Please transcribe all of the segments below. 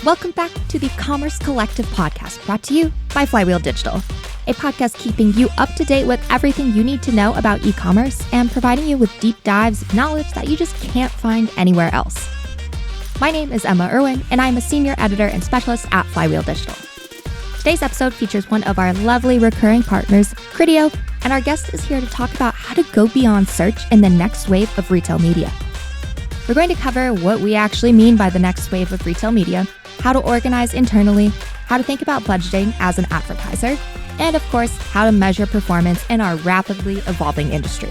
Welcome back to the Commerce Collective podcast, brought to you by Flywheel Digital, a podcast keeping you up to date with everything you need to know about e-commerce and providing you with deep dives of knowledge that you just can't find anywhere else. My name is Emma Irwin, and I'm a senior editor and specialist at Flywheel Digital. Today's episode features one of our lovely recurring partners, Criteo, and our guest is here to talk about how to go beyond search in the next wave of retail media. We're going to cover what we actually mean by the next wave of retail media, how to organize internally, how to think about budgeting as an advertiser, and of course, how to measure performance in our rapidly evolving industry.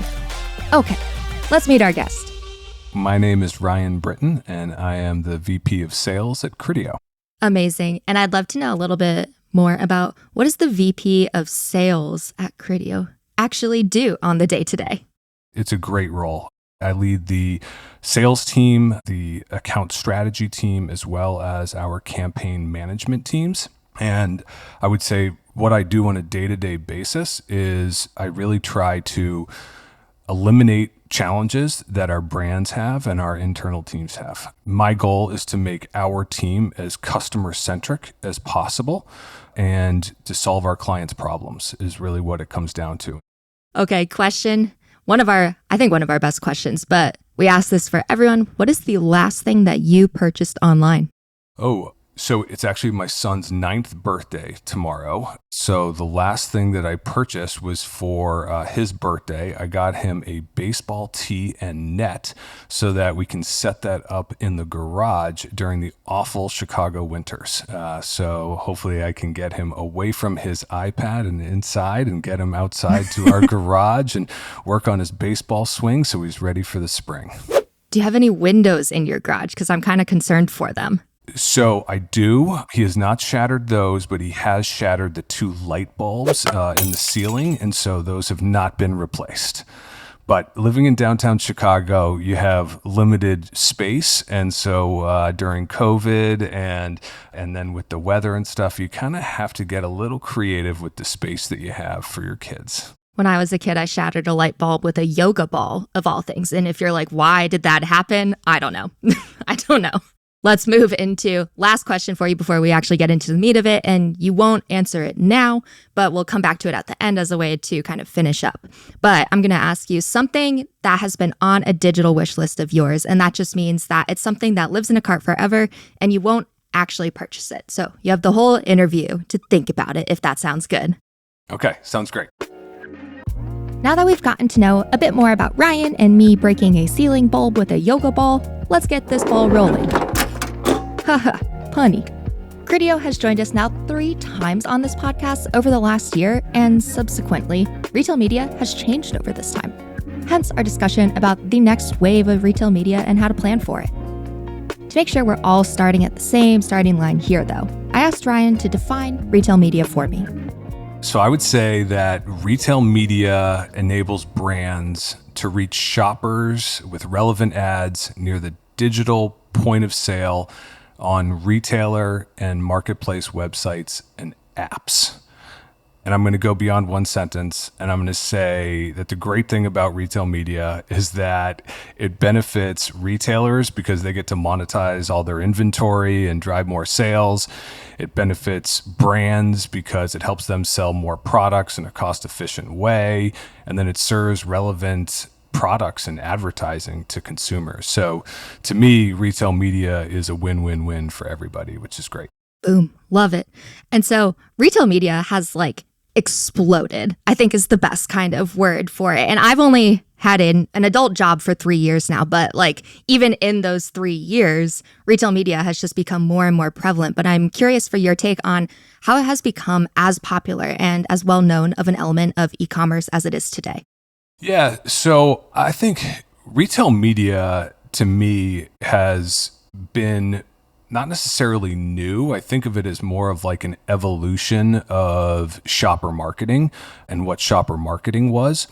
Okay, let's meet our guest. My name is Ryan Britton, and I am the VP of Sales at Criteo. Amazing. And I'd love to know a little bit more about what does the VP of Sales at Criteo actually do on the day-to-day? It's a great role. I lead the sales team, the account strategy team, as well as our campaign management teams. And I would say what I do on a day-to-day basis is I really try to eliminate challenges that our brands have and our internal teams have. My goal is to make our team as customer-centric as possible and to solve our clients' problems is really what it comes down to. Okay, question. One of our best questions, but we ask this for everyone. What is the last thing that you purchased online? Oh, so it's actually my son's 9th birthday tomorrow. So the last thing that I purchased was for his birthday. I got him a baseball tee and net so that we can set that up in the garage during the awful Chicago winters. So hopefully I can get him away from his iPad and inside and get him outside to our garage and work on his baseball swing so he's ready for the spring. Do you have any windows in your garage? Because I'm kind of concerned for them. So I do. He has not shattered those, but he has shattered the 2 light bulbs in the ceiling, and so those have not been replaced. But living in downtown Chicago, you have limited space, and so during COVID and then with the weather and stuff, you kind of have to get a little creative with the space that you have for your kids. When I was a kid, I shattered a light bulb with a yoga ball, of all things. And if you're like, why did that happen? I don't know. I don't know. Let's move into last question for you before we actually get into the meat of it. And you won't answer it now, but we'll come back to it at the end as a way to kind of finish up. But I'm going to ask you something that has been on a digital wish list of yours. And that just means that it's something that lives in a cart forever and you won't actually purchase it. So you have the whole interview to think about it, if that sounds good. Okay, sounds great. Now that we've gotten to know a bit more about Ryan and me breaking a ceiling bulb with a yoga ball, let's get this ball rolling. Haha, punny. Criteo has joined us now 3 times on this podcast over the last year, and subsequently, retail media has changed over this time. Hence our discussion about the next wave of retail media and how to plan for it. To make sure we're all starting at the same starting line here, though, I asked Ryan to define retail media for me. So I would say that retail media enables brands to reach shoppers with relevant ads near the digital point of sale on retailer and marketplace websites and apps. And I'm going to go beyond one sentence, and I'm going to say that the great thing about retail media is that it benefits retailers because they get to monetize all their inventory and drive more sales. It benefits brands because it helps them sell more products in a cost-efficient way. And then it serves relevant products and advertising to consumers. So to me, retail media is a win-win-win for everybody, which is great. Boom. Love it. And so retail media has exploded, I think is the best kind of word for it. And I've only had an adult job for 3 years now, but even in those 3 years, retail media has just become more and more prevalent. But I'm curious for your take on how it has become as popular and as well known of an element of e-commerce as it is today. Yeah, so I think retail media to me has been not necessarily new. I think of it as more of an evolution of shopper marketing and what shopper marketing was.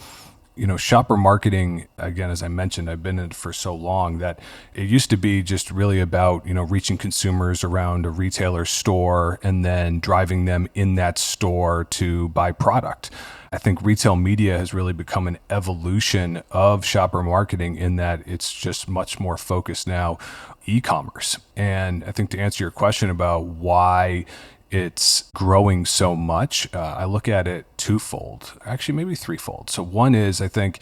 shopper marketing, again, as I mentioned, I've been in it for so long that it used to be just really about, reaching consumers around a retailer store and then driving them in that store to buy product. I think retail media has really become an evolution of shopper marketing in that it's just much more focused now e-commerce. And I think to answer your question about why it's growing so much, I look at it twofold, actually maybe threefold. So one is, I think,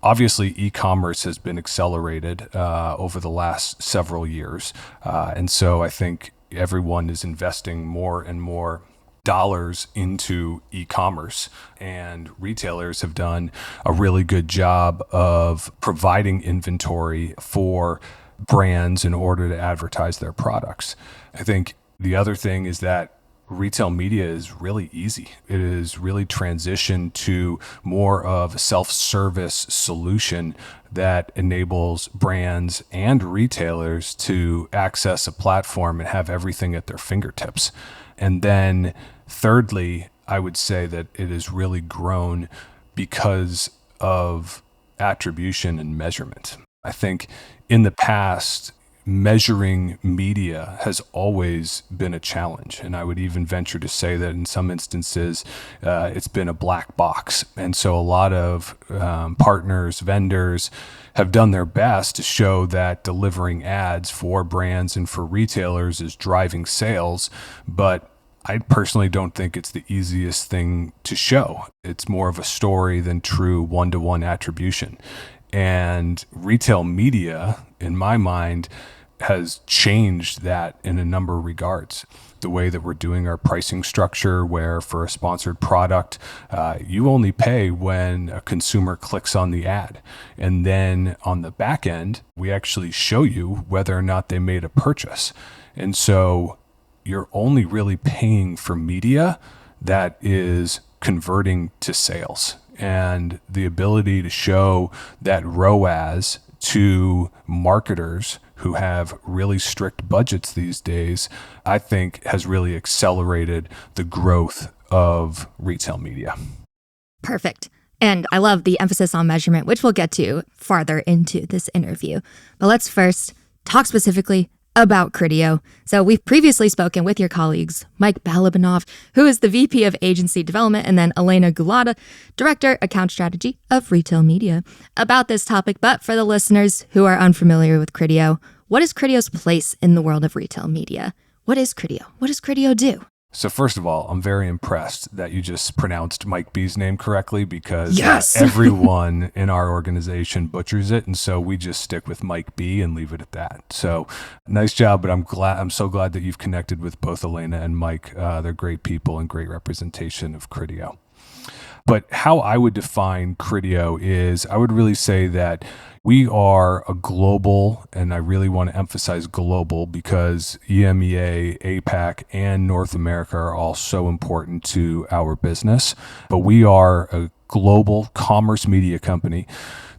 obviously e-commerce has been accelerated over the last several years. And so I think everyone is investing more and more dollars into e-commerce, and retailers have done a really good job of providing inventory for brands in order to advertise their products. I think the other thing is that retail media is really easy. It is really transitioned to more of a self-service solution that enables brands and retailers to access a platform and have everything at their fingertips. And then thirdly, I would say that it has really grown because of attribution and measurement. I think in the past, measuring media has always been a challenge. And I would even venture to say that in some instances, it's been a black box. And so a lot of partners, vendors have done their best to show that delivering ads for brands and for retailers is driving sales. But I personally don't think it's the easiest thing to show. It's more of a story than true one-to-one attribution. And retail media, in my mind, has changed that in a number of regards. The way that we're doing our pricing structure, where for a sponsored product, you only pay when a consumer clicks on the ad. And then on the back end, we actually show you whether or not they made a purchase. And so you're only really paying for media that is converting to sales. And the ability to show that ROAS to marketers who have really strict budgets these days, I think has really accelerated the growth of retail media. Perfect. And I love the emphasis on measurement, which we'll get to farther into this interview. But let's first talk specifically about Criteo. So we've previously spoken with your colleagues, Mike Balabanov, who is the VP of Agency Development, and then Elena Gulata, Director, Account Strategy of Retail Media, about this topic. But for the listeners who are unfamiliar with Criteo, what is Criteo's place in the world of retail media? What is Criteo? What does Criteo do? So first of all, I'm very impressed that you just pronounced Mike B's name correctly, because yes! Everyone in our organization butchers it. And so we just stick with Mike B and leave it at that. So nice job, but I'm so glad that you've connected with both Elena and Mike. They're great people and great representation of Criteo. But how I would define Criteo is, I would really say that we are a global, and I really want to emphasize global, because EMEA, APAC, and North America are all so important to our business. But we are a global commerce media company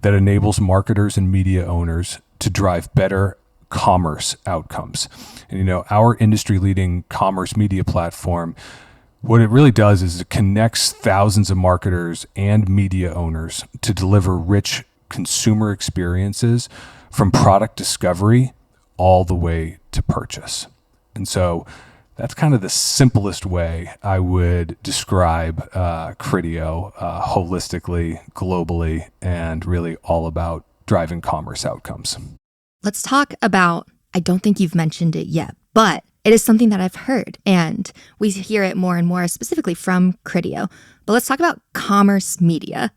that enables marketers and media owners to drive better commerce outcomes. And our industry-leading commerce media platform, what it really does is it connects thousands of marketers and media owners to deliver rich consumer experiences from product discovery all the way to purchase. And so that's kind of the simplest way I would describe Criteo holistically, globally, and really all about driving commerce outcomes. Let's talk about, I don't think you've mentioned it yet, but it is something that I've heard, and we hear it more and more specifically from Criteo. But let's talk about commerce media.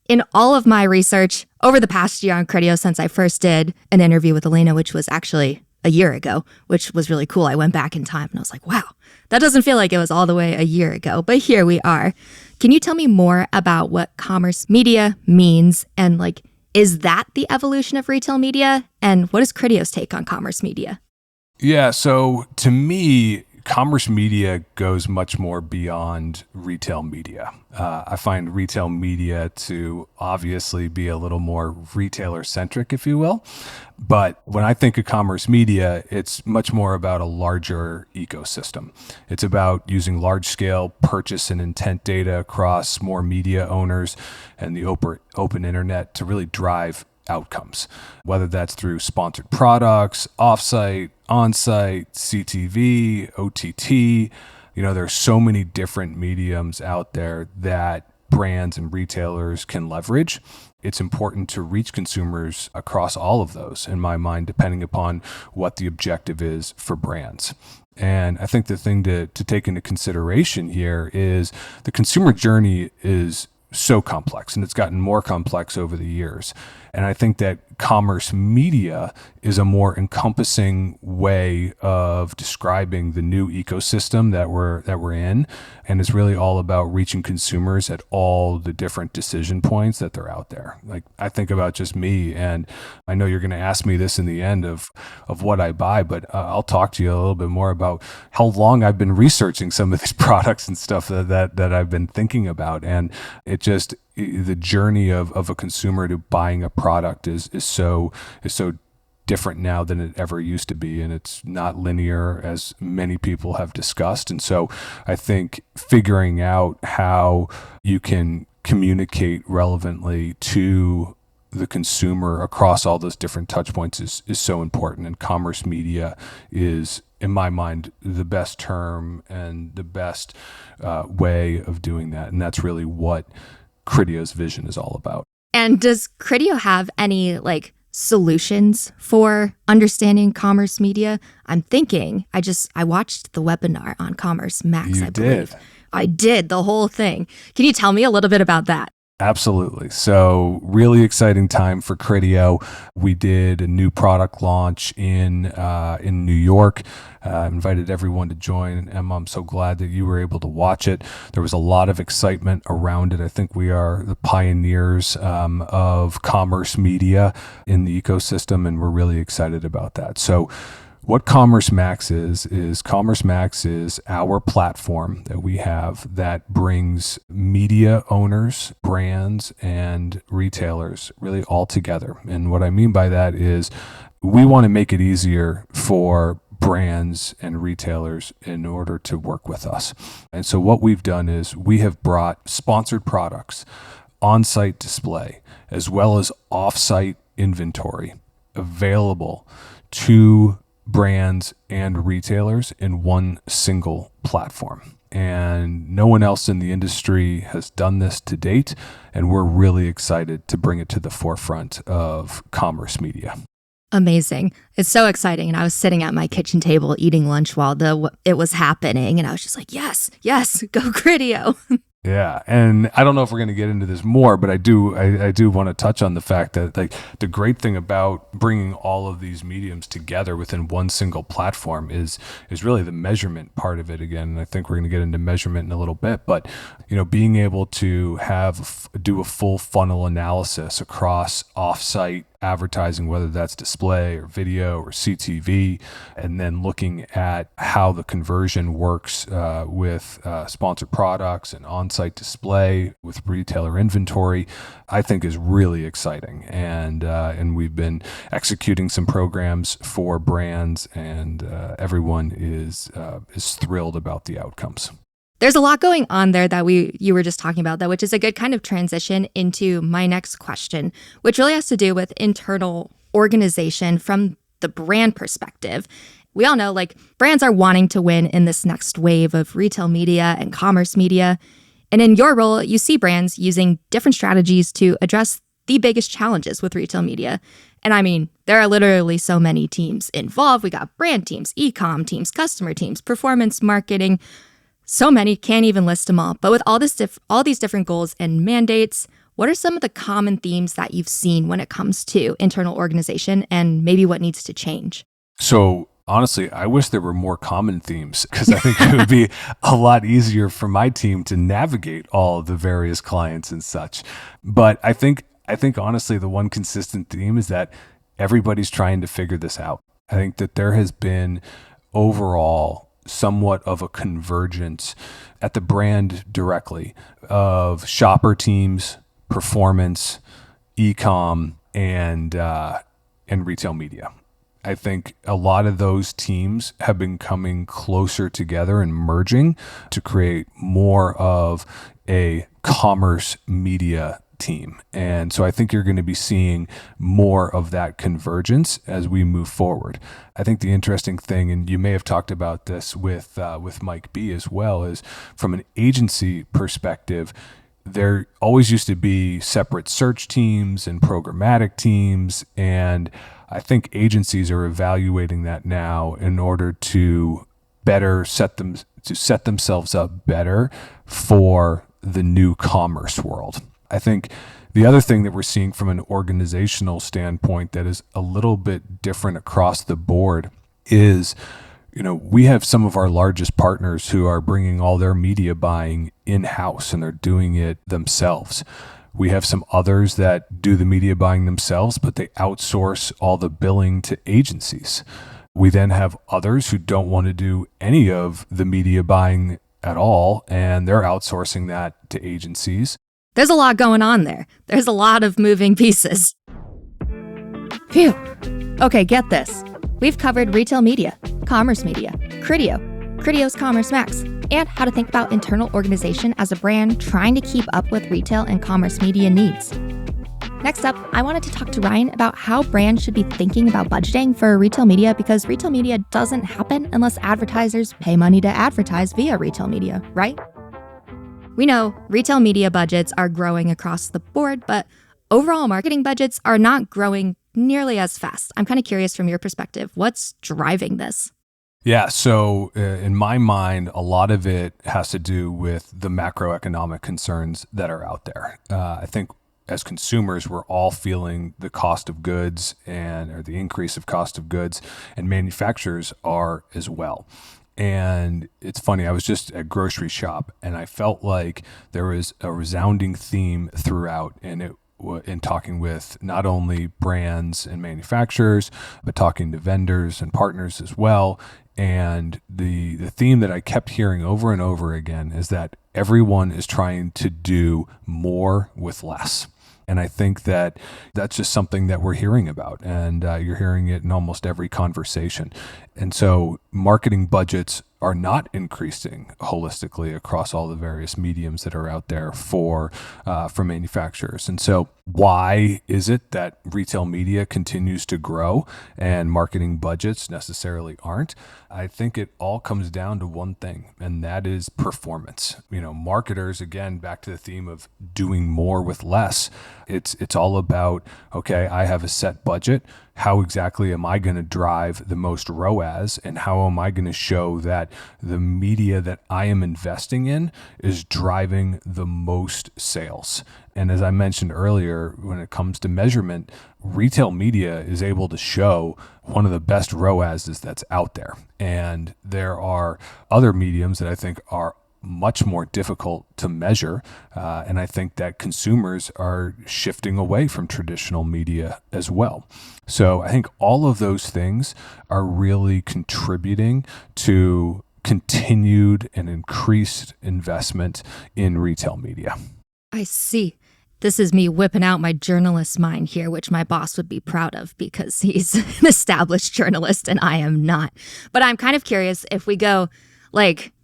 In all of my research over the past year on Criteo, since I first did an interview with Elena, which was actually a year ago, which was really cool. I went back in time and I was like, wow, that doesn't feel like it was all the way a year ago, but here we are. Can you tell me more about what commerce media means, and is that the evolution of retail media? And what is Criteo's take on commerce media? Yeah, so to me, commerce media goes much more beyond retail media. I find retail media to obviously be a little more retailer centric, if you will. But when I think of commerce media, it's much more about a larger ecosystem. It's about using large scale purchase and intent data across more media owners and the open internet to really drive outcomes, whether that's through sponsored products, offsite, on-site, CTV, OTT. There's so many different mediums out there that brands and retailers can leverage. It's important to reach consumers across all of those, in my mind, depending upon what the objective is for brands. And I think the thing to take into consideration here is the consumer journey is so complex, and it's gotten more complex over the years. And I think that commerce media is a more encompassing way of describing the new ecosystem that we're in, and it's really all about reaching consumers at all the different decision points that they're out there. Like, I think about just me, and I know you're going to ask me this in the end of what I buy, but I'll talk to you a little bit more about how long I've been researching some of these products and stuff that I've been thinking about, and the journey of a consumer to buying a product is so different now than it ever used to be, and it's not linear, as many people have discussed. And so I think figuring out how you can communicate relevantly to the consumer across all those different touch points is so important, and commerce media is, in my mind, the best term and the best way of doing that. And that's really what Criteo's vision is all about. And does Criteo have any solutions for understanding commerce media? I'm thinking, I watched the webinar on Commerce Max. You did. I did the whole thing. Can you tell me a little bit about that? Absolutely. So really exciting time for Criteo. We did a new product launch in New York. Invited everyone to join. Emma, I'm so glad that you were able to watch it. There was a lot of excitement around it. I think we are the pioneers of commerce media in the ecosystem, and we're really excited about that. So what Commerce Max is Commerce Max is our platform that we have that brings media owners, brands, and retailers really all together. And what I mean by that is we want to make it easier for brands and retailers in order to work with us. And so what we've done is we have brought sponsored products, on-site display, as well as off-site inventory available to brands and retailers in one single platform. And no one else in the industry has done this to date, and we're really excited to bring it to the forefront of commerce media. Amazing. It's so exciting. And I was sitting at my kitchen table eating lunch while it was happening, and I was just like, yes, go Criteo. Yeah, and I don't know if we're going to get into this more, but I do want to touch on the fact that the great thing about bringing all of these mediums together within one single platform is really the measurement part of it again. And I think we're going to get into measurement in a little bit, but being able to do a full funnel analysis across offsite advertising, whether that's display or video or CTV, and then looking at how the conversion works with sponsored products and on-site display with retailer inventory, I think is really exciting. And we've been executing some programs for brands, and everyone is thrilled about the outcomes. There's a lot going on there that you were just talking about, though, which is a good kind of transition into my next question, which really has to do with internal organization from the brand perspective. We all know brands are wanting to win in this next wave of retail media and commerce media. And in your role, you see brands using different strategies to address the biggest challenges with retail media. And I mean, there are literally so many teams involved. We got brand teams, e-com teams, customer teams, performance marketing. So many, can't even list them all. But with all these different goals and mandates, what are some of the common themes that you've seen when it comes to internal organization, and maybe what needs to change? So honestly, I wish there were more common themes, because I think it would be a lot easier for my team to navigate all of the various clients and such. But I think honestly, the one consistent theme is that everybody's trying to figure this out. I think that there has been overall somewhat of a convergence at the brand directly of shopper teams, performance, e-com, and retail media. I think a lot of those teams have been coming closer together and merging to create more of a commerce media team. And so I think you're going to be seeing more of that convergence as we move forward. I think the interesting thing, and you may have talked about this with Mike B as well, is from an agency perspective, there always used to be separate search teams and programmatic teams. And I think agencies are evaluating that now in order to better set themselves up better for the new commerce world. I think the other thing that we're seeing from an organizational standpoint that is a little bit different across the board is, we have some of our largest partners who are bringing all their media buying in-house and they're doing it themselves. We have some others that do the media buying themselves, but they outsource all the billing to agencies. We then have others who don't want to do any of the media buying at all, and they're outsourcing that to agencies. There's a lot going on there. There's a lot of moving pieces. Phew. Okay, get this. We've covered retail media, commerce media, Criteo's Commerce Max, and how to think about internal organization as a brand trying to keep up with retail and commerce media needs. Next up, I wanted to talk to Ryan about how brands should be thinking about budgeting for retail media, because retail media doesn't happen unless advertisers pay money to advertise via retail media, right? We know retail media budgets are growing across the board, but overall marketing budgets are not growing nearly as fast. I'm kind of curious from your perspective, what's driving this? Yeah, so in my mind, a lot of it has to do with the macroeconomic concerns that are out there. I think as consumers, we're all feeling the cost of goods or the increase of cost of goods, and manufacturers are as well. And it's funny, I was just at grocery shop and I felt like there was a resounding theme throughout, and in talking with not only brands and manufacturers, but talking to vendors and partners as well. And the theme that I kept hearing over and over again is that everyone is trying to do more with less. And I think that that's just something that we're hearing about, and you're hearing it in almost every conversation. And so marketing budgets are not increasing holistically across all the various mediums that are out there for manufacturers. And so why is it that retail media continues to grow and marketing budgets necessarily aren't? I think it all comes down to one thing, and that is performance. Marketers, again, back to the theme of doing more with less. It's all about, okay, I have a set budget. How exactly am I going to drive the most ROAS, and how am I going to show that the media that I am investing in is driving the most sales? And as I mentioned earlier, when it comes to measurement, retail media is able to show one of the best ROASs that's out there. And there are other mediums that I think are much more difficult to measure. And I think that consumers are shifting away from traditional media as well. So I think all of those things are really contributing to continued and increased investment in retail media. I see. This is me whipping out my journalist mind here, which my boss would be proud of because he's an established journalist and I am not. But I'm kind of curious if we go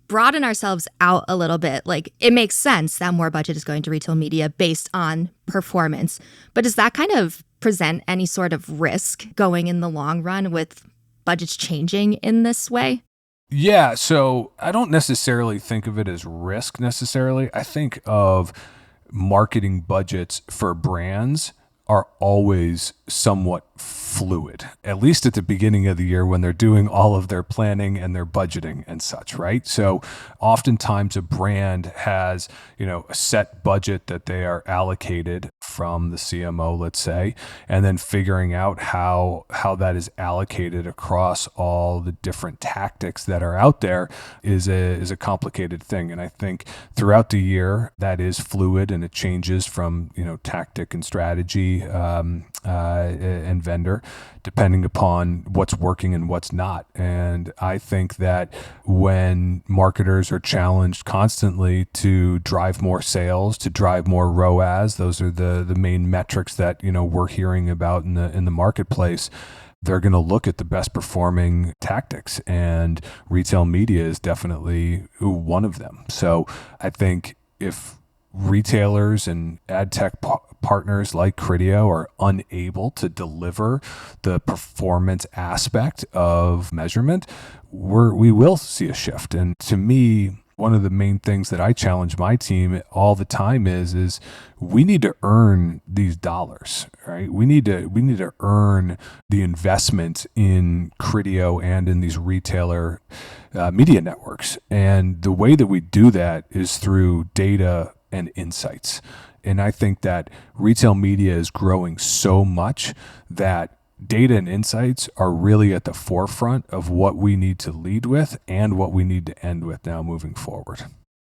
broaden ourselves out a little bit. It makes sense that more budget is going to retail media based on performance. But does that kind of present any sort of risk going in the long run with budgets changing in this way? Yeah, so I don't necessarily think of it as risk necessarily. I think of marketing budgets for brands are always somewhat fluid, at least at the beginning of the year when they're doing all of their planning and their budgeting and such, right? So oftentimes a brand has, a set budget that they are allocated from the CMO, let's say, and then figuring out how that is allocated across all the different tactics that are out there is a complicated thing. And I think throughout the year that is fluid and it changes from, tactic and strategy and vendor, depending upon what's working and what's not. And I think that when marketers are challenged constantly to drive more sales, to drive more ROAS, those are the main metrics that we're hearing about in the marketplace. They're going to look at the best performing tactics, and retail media is definitely one of them. So I think if retailers and ad tech partners like Criteo are unable to deliver the performance aspect of measurement, we will see a shift. And to me, one of the main things that I challenge my team all the time is we need to earn these dollars, right? We need to earn the investment in Criteo and in these retailer media networks. And the way that we do that is through data and insights. And I think that retail media is growing so much that data and insights are really at the forefront of what we need to lead with and what we need to end with now moving forward.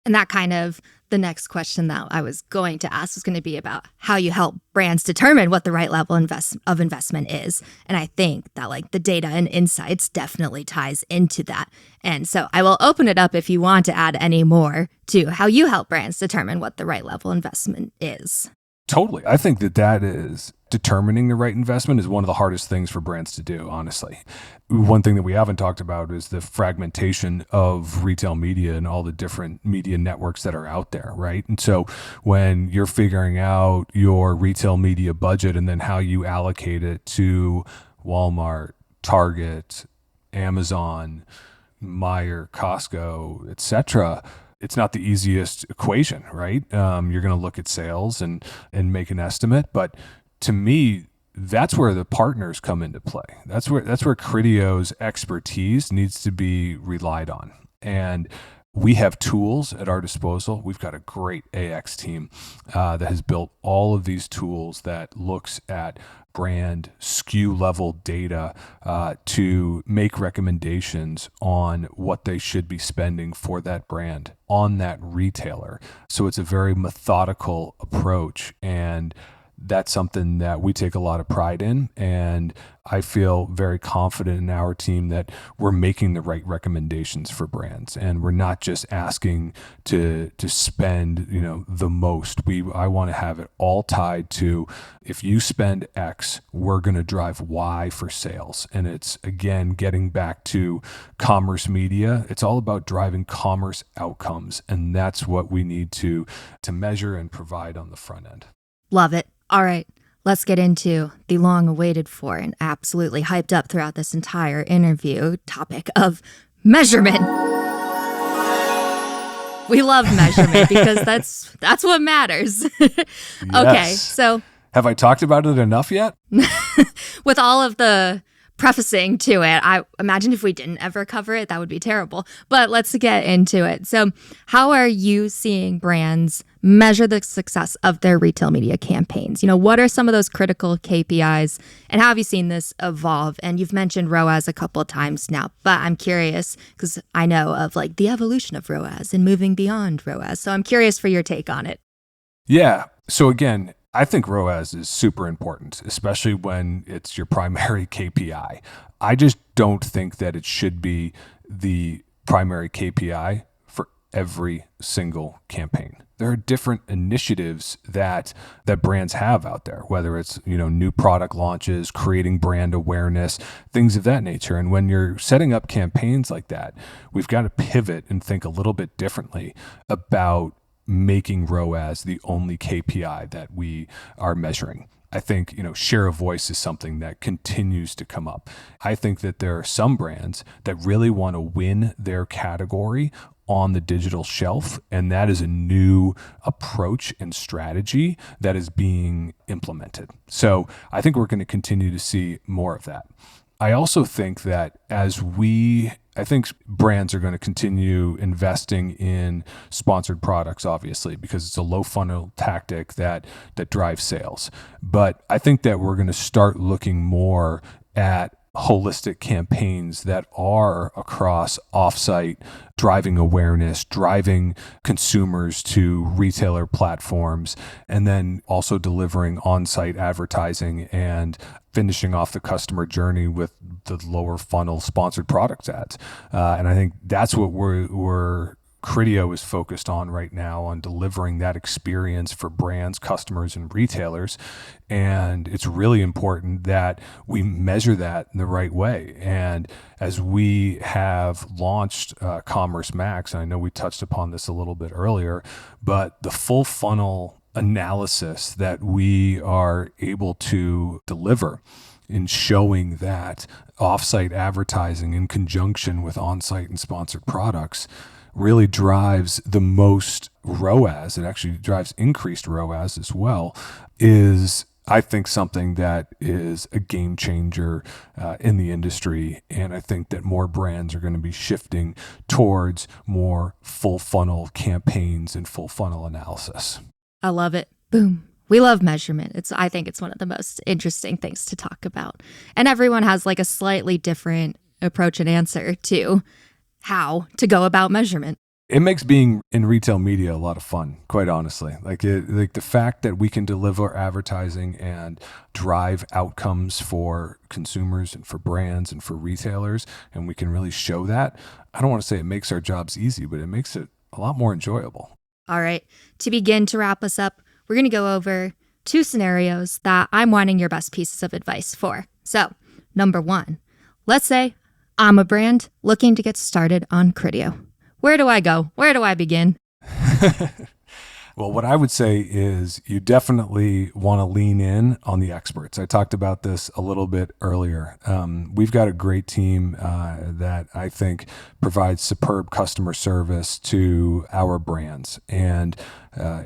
And that kind of the next question that I was going to ask was going to be about how you help brands determine what the right level of investment is. And I think that the data and insights definitely ties into that. And so I will open it up if you want to add any more to how you help brands determine what the right level investment is. Totally. I think that is determining the right investment is one of the hardest things for brands to do, honestly. One thing that we haven't talked about is the fragmentation of retail media and all the different media networks that are out there, right? And so when you're figuring out your retail media budget and then how you allocate it to Walmart, Target, Amazon, Meijer, Costco, etc., it's not the easiest equation, right? You're going to look at sales and make an estimate, but to me, that's where the partners come into play. That's where Criteo's expertise needs to be relied on. And we have tools at our disposal. We've got a great AX team that has built all of these tools that looks at brand SKU level data to make recommendations on what they should be spending for that brand on that retailer. So it's a very methodical approach, and that's something that we take a lot of pride in. And I feel very confident in our team that we're making the right recommendations for brands, and we're not just asking to spend, the most. I want to have it all tied to, if you spend X, we're going to drive Y for sales. And it's, again, getting back to commerce media. It's all about driving commerce outcomes. And that's what we need to measure and provide on the front end. Love it. All right, let's get into the long awaited for and absolutely hyped up throughout this entire interview topic of measurement. We love measurement because that's what matters. Okay, so have I talked about it enough yet? With all of the prefacing to it, I imagine if we didn't ever cover it, that would be terrible. But let's get into it. So how are you seeing brands measure the success of their retail media campaigns? What are some of those critical KPIs, and how have you seen this evolve? And you've mentioned ROAS a couple of times now, but I'm curious because I know of the evolution of ROAS and moving beyond ROAS. So I'm curious for your take on it. Yeah. So again, I think ROAS is super important, especially when it's your primary KPI. I just don't think that it should be the primary KPI for every single campaign. There are different initiatives that brands have out there, whether it's, new product launches, creating brand awareness, things of that nature. And when you're setting up campaigns like that, we've got to pivot and think a little bit differently about making ROAS the only KPI that we are measuring. I think, share of voice is something that continues to come up. I think that there are some brands that really want to win their category on the digital shelf, and that is a new approach and strategy that is being implemented. So I think we're going to continue to see more of that. I also think that I think brands are going to continue investing in sponsored products, obviously, because it's a low funnel tactic that drives sales. But I think that we're going to start looking more at holistic campaigns that are across offsite, driving awareness, driving consumers to retailer platforms, and then also delivering on-site advertising and finishing off the customer journey with the lower funnel sponsored product ads. And I think that's what we're Criteo is focused on right now, on delivering that experience for brands, customers, and retailers. And it's really important that we measure that in the right way. And as we have launched Commerce Max, and I know we touched upon this a little bit earlier, but the full funnel analysis that we are able to deliver in showing that offsite advertising in conjunction with on-site and sponsored products really drives the most ROAS. It actually drives increased ROAS as well, is I think something that is a game changer in the industry. And I think that more brands are going to be shifting towards more full funnel campaigns and full funnel analysis. I love it. Boom. We love measurement. I think it's one of the most interesting things to talk about. And everyone has like a slightly different approach and answer to how to go about measurement. It makes being in retail media a lot of fun, quite honestly. Like the fact that we can deliver advertising and drive outcomes for consumers and for brands and for retailers, and we can really show that. I don't want to say it makes our jobs easy, but it makes it a lot more enjoyable. All right. To begin to wrap us up, we're going to go over 2 scenarios that I'm wanting your best pieces of advice for. So, number 1, let's say I'm a brand looking to get started on Criteo. Where do I go? Where do I begin? Well, what I would say is you definitely want to lean in on the experts. I talked about this a little bit earlier. We've got a great team that I think provides superb customer service to our brands. And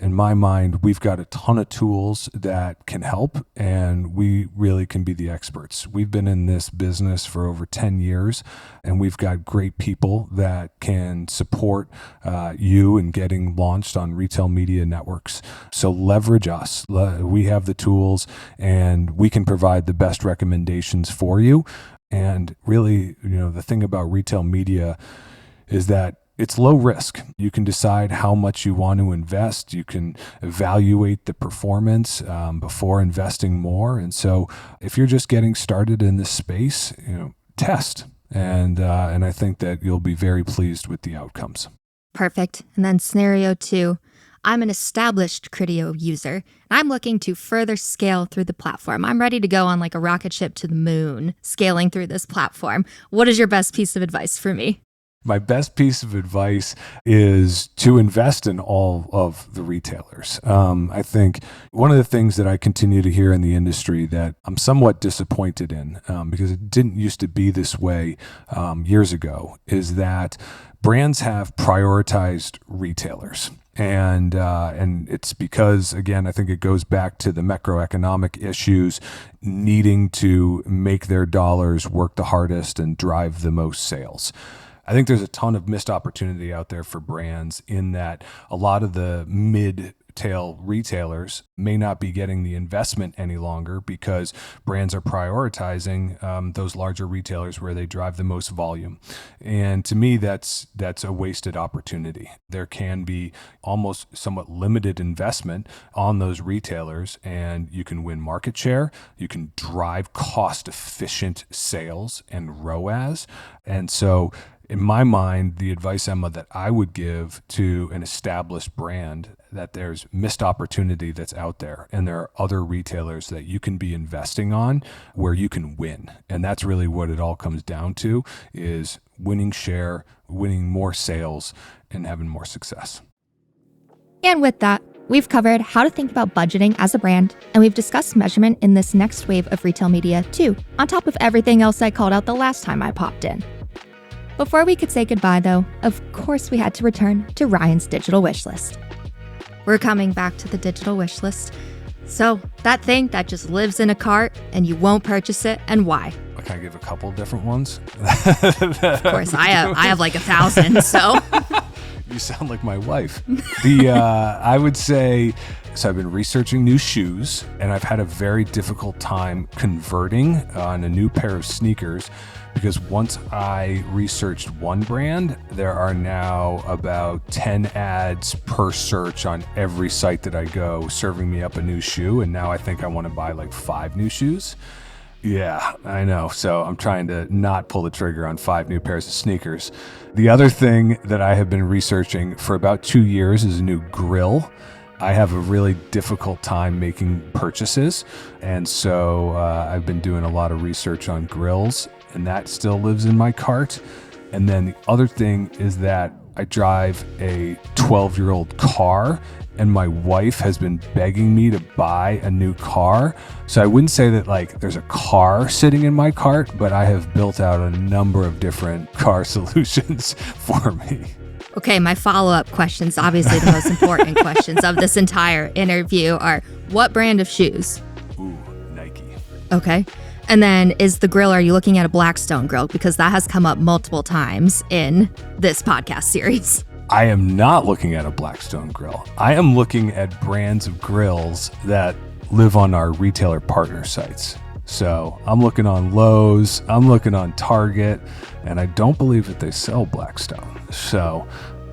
in my mind, we've got a ton of tools that can help, and we really can be the experts. We've been in this business for over 10 years, and we've got great people that can support you in getting launched on retail media networks. So leverage us. We have the tools, and we can provide the best recommendations for you. And really, the thing about retail media is that it's low risk. You can decide how much you want to invest. You can evaluate the performance before investing more. And so if you're just getting started in this space, test. And I think that you'll be very pleased with the outcomes. Perfect. And then scenario 2, I'm an established Criteo user, and I'm looking to further scale through the platform. I'm ready to go on like a rocket ship to the moon, scaling through this platform. What is your best piece of advice for me? My best piece of advice is to invest in all of the retailers. I think one of the things that I continue to hear in the industry that I'm somewhat disappointed in, because it didn't used to be this way years ago, is that brands have prioritized retailers. And it's because, again, I think it goes back to the macroeconomic issues, needing to make their dollars work the hardest and drive the most sales. I think there's a ton of missed opportunity out there for brands in that a lot of the mid-tail retailers may not be getting the investment any longer because brands are prioritizing those larger retailers where they drive the most volume. And to me, that's a wasted opportunity. There can be almost somewhat limited investment on those retailers, and you can win market share. You can drive cost-efficient sales and ROAS. And so in my mind, the advice, Emma, that I would give to an established brand, that there's missed opportunity that's out there, and there are other retailers that you can be investing on where you can win. And that's really what it all comes down to, is winning share, winning more sales, and having more success. And with that, we've covered how to think about budgeting as a brand, and we've discussed measurement in this next wave of retail media too, on top of everything else I called out the last time I popped in. Before we could say goodbye, though, of course we had to return to Ryan's digital wish list. We're coming back to the digital wish list. So, that thing that just lives in a cart and you won't purchase it, and why? Can I give a couple different ones? Of course, I have like 1,000, so. You sound like my wife. I would say, so I've been researching new shoes, and I've had a very difficult time converting on a new pair of sneakers because once I researched one brand, there are now about 10 ads per search on every site that I go serving me up a new shoe, and now I think I want to buy like 5 new shoes. Yeah, I know. So I'm trying to not pull the trigger on 5 new pairs of sneakers. The other thing that I have been researching for about 2 years is a new grill. I have a really difficult time making purchases, and so I've been doing a lot of research on grills, and that still lives in my cart. And then the other thing is that I drive a 12-year-old car, and my wife has been begging me to buy a new car. So I wouldn't say that like there's a car sitting in my cart, but I have built out a number of different car solutions for me. Okay, my follow-up questions, obviously the most important questions of this entire interview are, what brand of shoes? Ooh, Nike. Okay. And then is the grill, are you looking at a Blackstone grill? Because that has come up multiple times in this podcast series. I am not looking at a Blackstone grill. I am looking at brands of grills that live on our retailer partner sites. So I'm looking on Lowe's, I'm looking on Target, and I don't believe that they sell Blackstone. So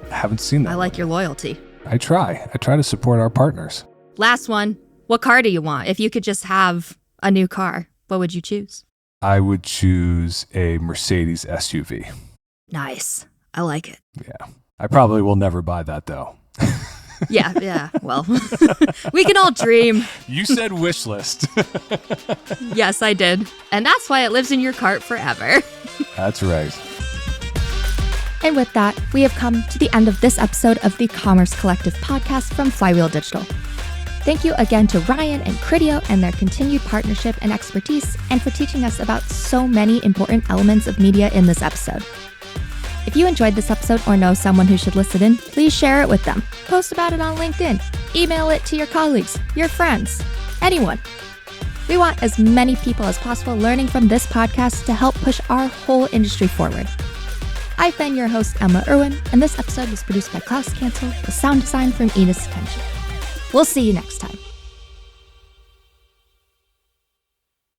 I haven't seen that. I like your loyalty. I try to support our partners. Last one. What car do you want? If you could just have a new car, what would you choose? I would choose a Mercedes SUV. Nice. I like it. Yeah. I probably will never buy that though. Yeah. Well, we can all dream. You said wish list. Yes, I did. And that's why it lives in your cart forever. That's right. And with that, we have come to the end of this episode of the Commerce Collective podcast from Flywheel Digital. Thank you again to Ryan and Criteo and their continued partnership and expertise, and for teaching us about so many important elements of media in this episode. If you enjoyed this episode or know someone who should listen in, please share it with them. Post about it on LinkedIn. Email it to your colleagues, your friends, anyone. We want as many people as possible learning from this podcast to help push our whole industry forward. I've been your host, Emma Irwin, and this episode was produced by Klaus Cancel with sound design from Enos Attention. We'll see you next time.